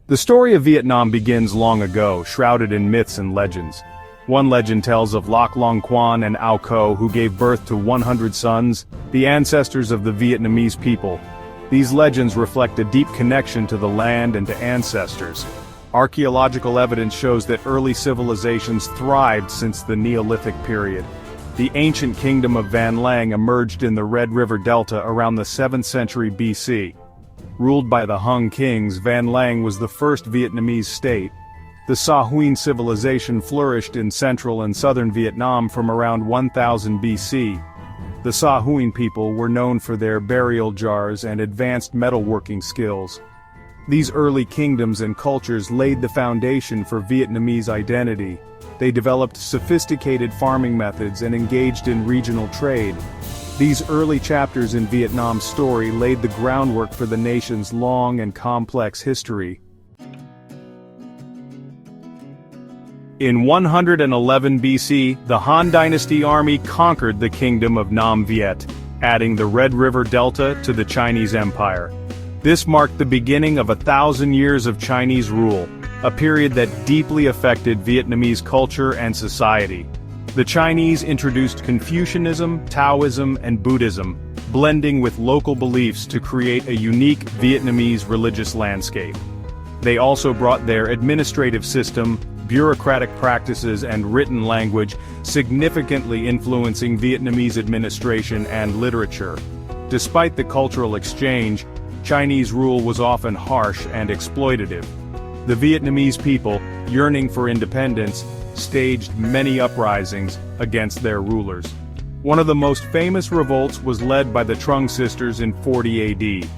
The story of Vietnam begins long ago, shrouded in myths and legends. One legend tells of Loc Long Quan and Ao Co, who gave birth to 100 sons, the ancestors of the Vietnamese people. These legends reflect a deep connection to the land and to ancestors. Archaeological evidence shows that early civilizations thrived since the Neolithic period. The ancient kingdom of Van Lang emerged in the Red River Delta around the 7th century BC. Ruled by the Hung kings, Van Lang was the first Vietnamese state. The Sa Huyn civilization flourished in central and southern Vietnam from around 1000 BC. The Sa Huyn people were known for their burial jars and advanced metalworking skills. These early kingdoms and cultures laid the foundation for Vietnamese identity. They developed sophisticated farming methods and engaged in regional trade. These early chapters in Vietnam's story laid the groundwork for the nation's long and complex history. In 111 BC, the Han Dynasty army conquered the kingdom of Nam Viet, adding the Red River Delta to the Chinese Empire. This marked the beginning of 1,000 years of Chinese rule, a period that deeply affected Vietnamese culture and society. The Chinese introduced Confucianism, Taoism, and Buddhism, blending with local beliefs to create a unique Vietnamese religious landscape. They also brought their administrative system, bureaucratic practices, and written language, significantly influencing Vietnamese administration and literature. Despite the cultural exchange, Chinese rule was often harsh and exploitative. The Vietnamese people, yearning for independence, staged many uprisings against their rulers. One of the most famous revolts was led by the Trung sisters in 40 AD.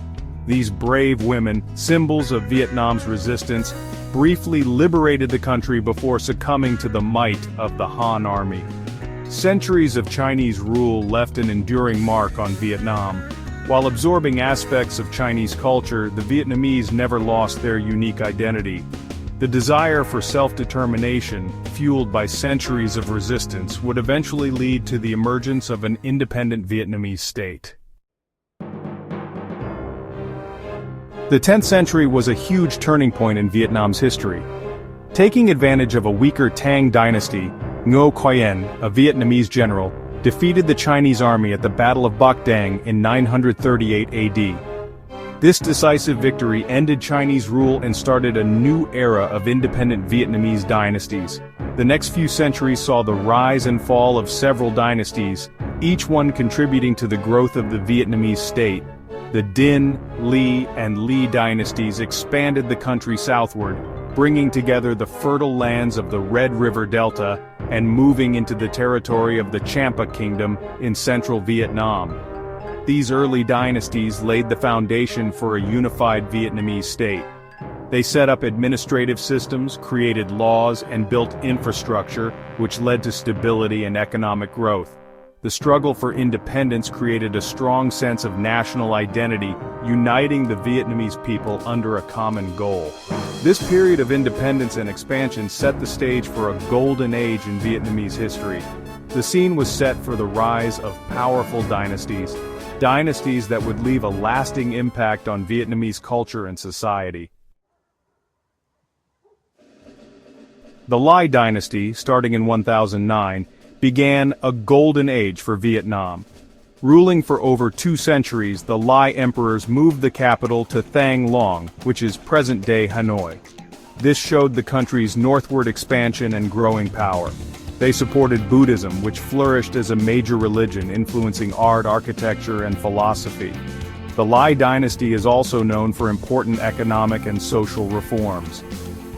These brave women, symbols of Vietnam's resistance, briefly liberated the country before succumbing to the might of the Han army. Centuries of Chinese rule left an enduring mark on Vietnam. While absorbing aspects of Chinese culture, the Vietnamese never lost their unique identity. The desire for self-determination, fueled by centuries of resistance, would eventually lead to the emergence of an independent Vietnamese state. The 10th century was a huge turning point in Vietnam's history. Taking advantage of a weaker Tang dynasty, Ngo Quyen, a Vietnamese general, defeated the Chinese army at the Battle of Bac Dang in 938 AD. This decisive victory ended Chinese rule and started a new era of independent Vietnamese dynasties. The next few centuries saw the rise and fall of several dynasties, each one contributing to the growth of the Vietnamese state. The Dinh, Le, and Le dynasties expanded the country southward, bringing together the fertile lands of the Red River Delta and moving into the territory of the Champa Kingdom in central Vietnam. These early dynasties laid the foundation for a unified Vietnamese state. They set up administrative systems, created laws, and built infrastructure, which led to stability and economic growth. The struggle for independence created a strong sense of national identity, uniting the Vietnamese people under a common goal. This period of independence and expansion set the stage for a golden age in Vietnamese history. The scene was set for the rise of powerful dynasties that would leave a lasting impact on Vietnamese culture and society. The Lai dynasty, starting in 1009, began a golden age for Vietnam. Ruling for over 2 centuries, the Lai emperors moved the capital to Thang Long, which is present-day Hanoi. This showed the country's northward expansion and growing power. They supported Buddhism, which flourished as a major religion, influencing art, architecture, and philosophy. The Lai dynasty is also known for important economic and social reforms.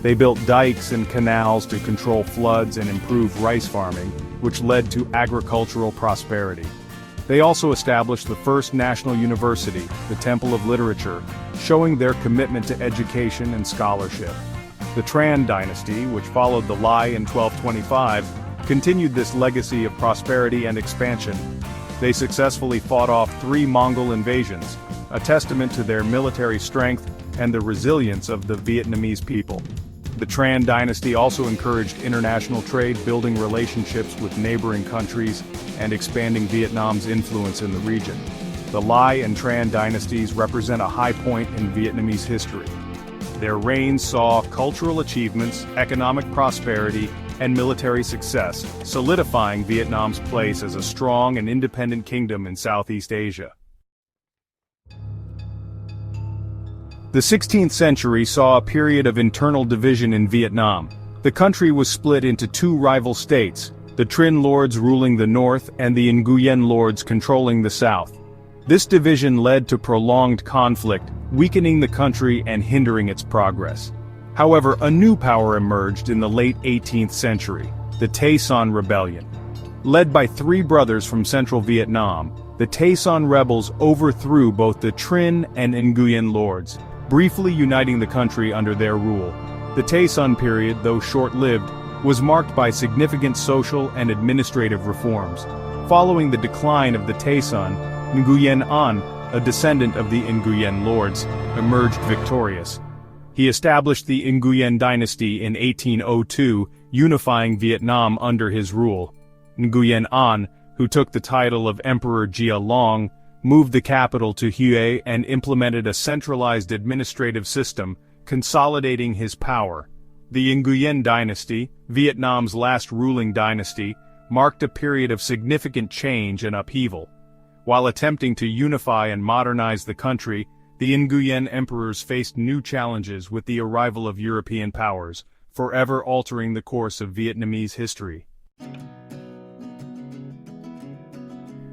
They built dikes and canals to control floods and improve rice farming, which led to agricultural prosperity. They also established the first national university, the Temple of Literature, showing their commitment to education and scholarship. The Tran dynasty, which followed the Lai in 1225, continued this legacy of prosperity and expansion. They successfully fought off 3 Mongol invasions, a testament to their military strength and the resilience of the Vietnamese people. The Tran dynasty also encouraged international trade, building relationships with neighboring countries and expanding Vietnam's influence in the region. The Lai and Tran dynasties represent a high point in Vietnamese history. Their reigns saw cultural achievements, economic prosperity, and military success, solidifying Vietnam's place as a strong and independent kingdom in Southeast Asia. The 16th century saw a period of internal division in Vietnam. The country was split into two rival states, the Trinh lords ruling the north and the Nguyen lords controlling the south. This division led to prolonged conflict, weakening the country and hindering its progress. However, a new power emerged in the late 18th century, the Tay Son Rebellion. Led by three brothers from central Vietnam, the Tay Son rebels overthrew both the Trinh and Nguyen lords, briefly uniting the country under their rule. The Tay Son period, though short-lived, was marked by significant social and administrative reforms. Following the decline of the Tay Son, Nguyen An, a descendant of the Nguyen lords, emerged victorious. He established the Nguyen dynasty in 1802, unifying Vietnam under his rule. Nguyen An, who took the title of Emperor Gia Long, moved the capital to Hue and implemented a centralized administrative system, consolidating his power. The Nguyen dynasty, Vietnam's last ruling dynasty, marked a period of significant change and upheaval. While attempting to unify and modernize the country, the Nguyen emperors faced new challenges with the arrival of European powers, forever altering the course of Vietnamese history.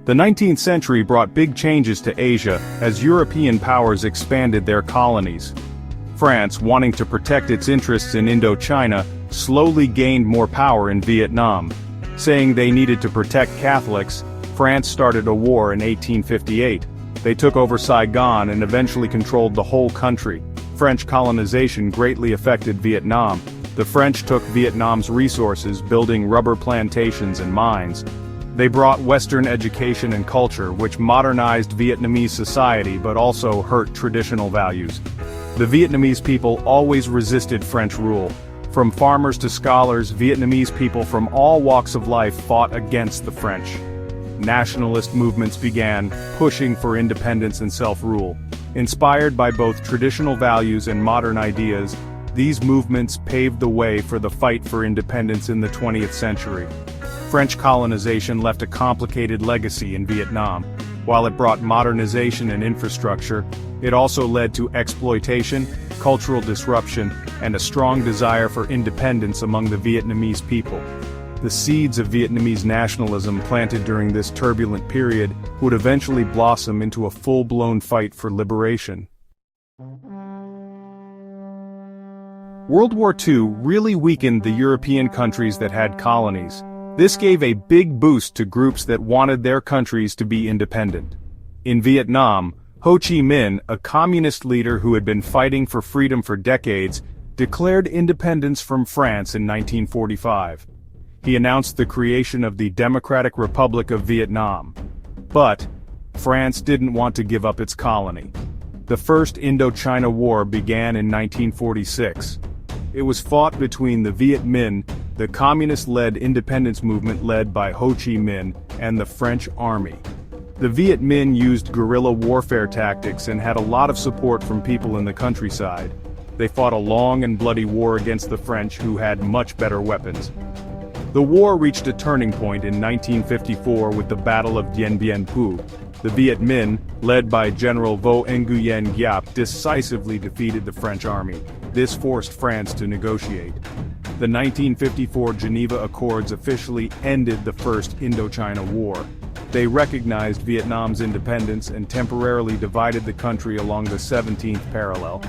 The 19th century brought big changes to Asia as European powers expanded their colonies. France, wanting to protect its interests in Indochina, slowly gained more power in Vietnam. Saying they needed to protect Catholics, France started a war in 1858. They took over Saigon and eventually controlled the whole country. French colonization greatly affected Vietnam. The French took Vietnam's resources, building rubber plantations and mines. They brought Western education and culture, which modernized Vietnamese society but also hurt traditional values. The Vietnamese people always resisted French rule. From farmers to scholars, Vietnamese people from all walks of life fought against the French. Nationalist movements began, pushing for independence and self-rule. Inspired by both traditional values and modern ideas, these movements paved the way for the fight for independence in the 20th century. French colonization left a complicated legacy in Vietnam. While it brought modernization and infrastructure, it also led to exploitation, cultural disruption, and a strong desire for independence among the Vietnamese people. The seeds of Vietnamese nationalism planted during this turbulent period would eventually blossom into a full-blown fight for liberation. World War II really weakened the European countries that had colonies. This gave a big boost to groups that wanted their countries to be independent. In Vietnam, Ho Chi Minh, a communist leader who had been fighting for freedom for decades, declared independence from France in 1945. He announced the creation of the Democratic Republic of Vietnam. But France didn't want to give up its colony. The First Indochina War began in 1946. It was fought between the Viet Minh, the communist-led independence movement led by Ho Chi Minh, and the French army. The Viet Minh used guerrilla warfare tactics and had a lot of support from people in the countryside. They fought a long and bloody war against the French, who had much better weapons. The war reached a turning point in 1954 with the Battle of Dien Bien Phu. The Viet Minh, led by General Vo Nguyen Giap, decisively defeated the French army. This forced France to negotiate. The 1954 Geneva Accords officially ended the First Indochina War. They recognized Vietnam's independence and temporarily divided the country along the 17th parallel.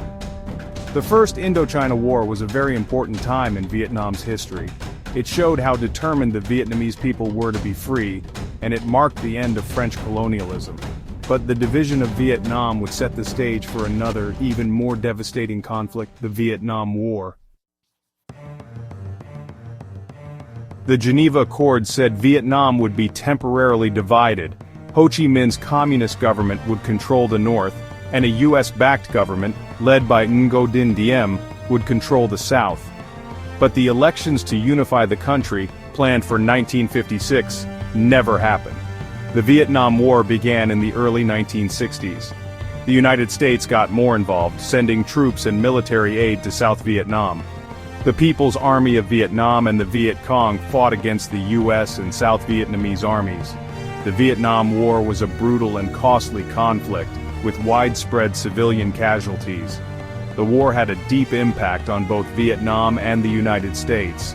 The First Indochina War was a very important time in Vietnam's history. It showed how determined the Vietnamese people were to be free, and it marked the end of French colonialism. But the division of Vietnam would set the stage for another, even more devastating conflict, the Vietnam War. The Geneva Accords said Vietnam would be temporarily divided. Ho Chi Minh's communist government would control the north, and a US-backed government, led by Ngo Dinh Diem, would control the south. But the elections to unify the country, planned for 1956, never happened. The Vietnam War began in the early 1960s. The United States got more involved, sending troops and military aid to South Vietnam. The People's Army of Vietnam and the Viet Cong fought against the U.S. and South Vietnamese armies. The Vietnam War was a brutal and costly conflict, with widespread civilian casualties. The war had a deep impact on both Vietnam and the United States.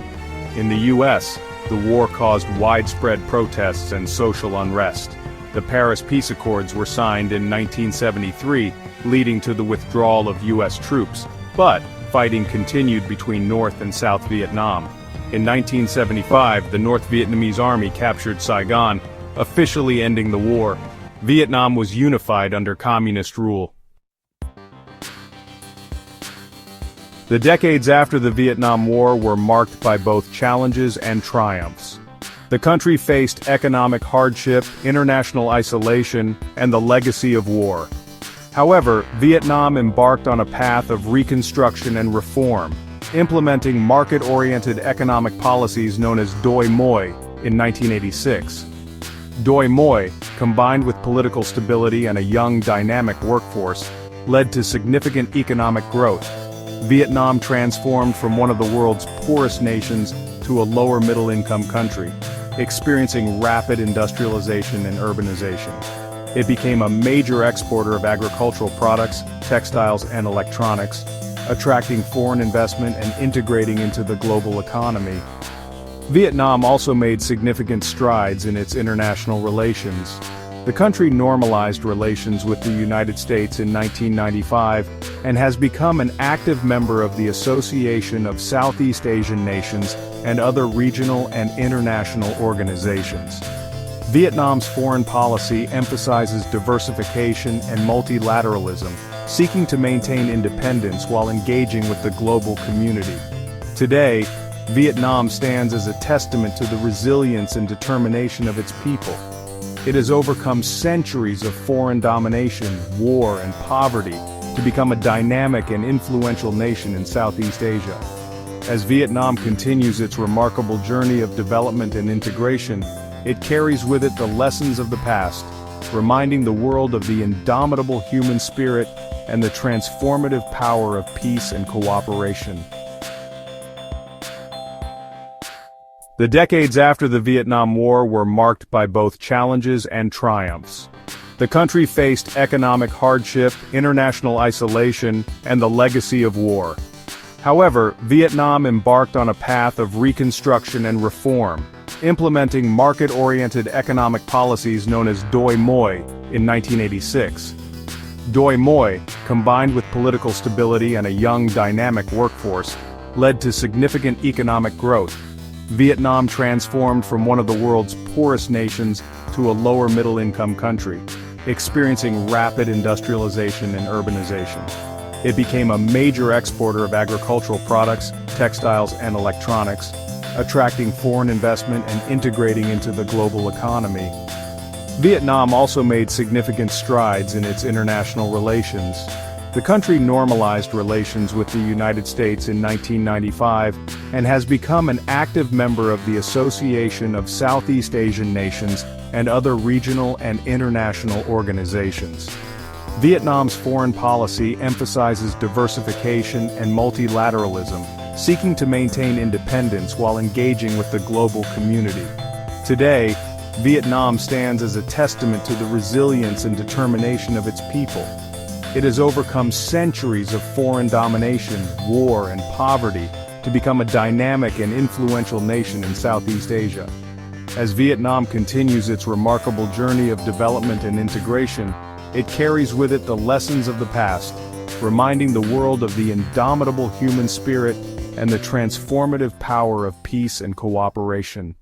In the U.S., the war caused widespread protests and social unrest. The Paris Peace Accords were signed in 1973, leading to the withdrawal of U.S. troops, but fighting continued between North and South Vietnam. In 1975, the North Vietnamese Army captured Saigon, officially ending the war. Vietnam was unified under communist rule. The decades after the Vietnam War were marked by both challenges and triumphs. The country faced economic hardship, international isolation, and the legacy of war. However, Vietnam embarked on a path of reconstruction and reform, implementing market-oriented economic policies known as Doi Moi in 1986. Doi Moi, combined with political stability and a young, dynamic workforce, led to significant economic growth. Vietnam transformed from one of the world's poorest nations to a lower middle-income country, experiencing rapid industrialization and urbanization. It became a major exporter of agricultural products, textiles, and electronics, attracting foreign investment and integrating into the global economy. Vietnam also made significant strides in its international relations. The country normalized relations with the United States in 1995 and has become an active member of the Association of Southeast Asian Nations and other regional and international organizations. Vietnam's foreign policy emphasizes diversification and multilateralism, seeking to maintain independence while engaging with the global community. Today, Vietnam stands as a testament to the resilience and determination of its people. It has overcome centuries of foreign domination, war, and poverty to become a dynamic and influential nation in Southeast Asia. As Vietnam continues its remarkable journey of development and integration, it carries with it the lessons of the past, reminding the world of the indomitable human spirit and the transformative power of peace and cooperation. The decades after the Vietnam War were marked by both challenges and triumphs. The country faced economic hardship, international isolation, and the legacy of war. However, Vietnam embarked on a path of reconstruction and reform, implementing market-oriented economic policies known as Doi Moi in 1986. Doi Moi, combined with political stability and a young, dynamic workforce, led to significant economic growth. Vietnam transformed from one of the world's poorest nations to a lower middle-income country, experiencing rapid industrialization and urbanization. It became a major exporter of agricultural products, textiles, and electronics, attracting foreign investment and integrating into the global economy. Vietnam also made significant strides in its international relations. The country normalized relations with the United States in 1995 and has become an active member of the Association of Southeast Asian Nations and other regional and international organizations. Vietnam's foreign policy emphasizes diversification and multilateralism, seeking to maintain independence while engaging with the global community. Today, Vietnam stands as a testament to the resilience and determination of its people. It has overcome centuries of foreign domination, war, and poverty to become a dynamic and influential nation in Southeast Asia. As Vietnam continues its remarkable journey of development and integration, it carries with it the lessons of the past, reminding the world of the indomitable human spirit and the transformative power of peace and cooperation.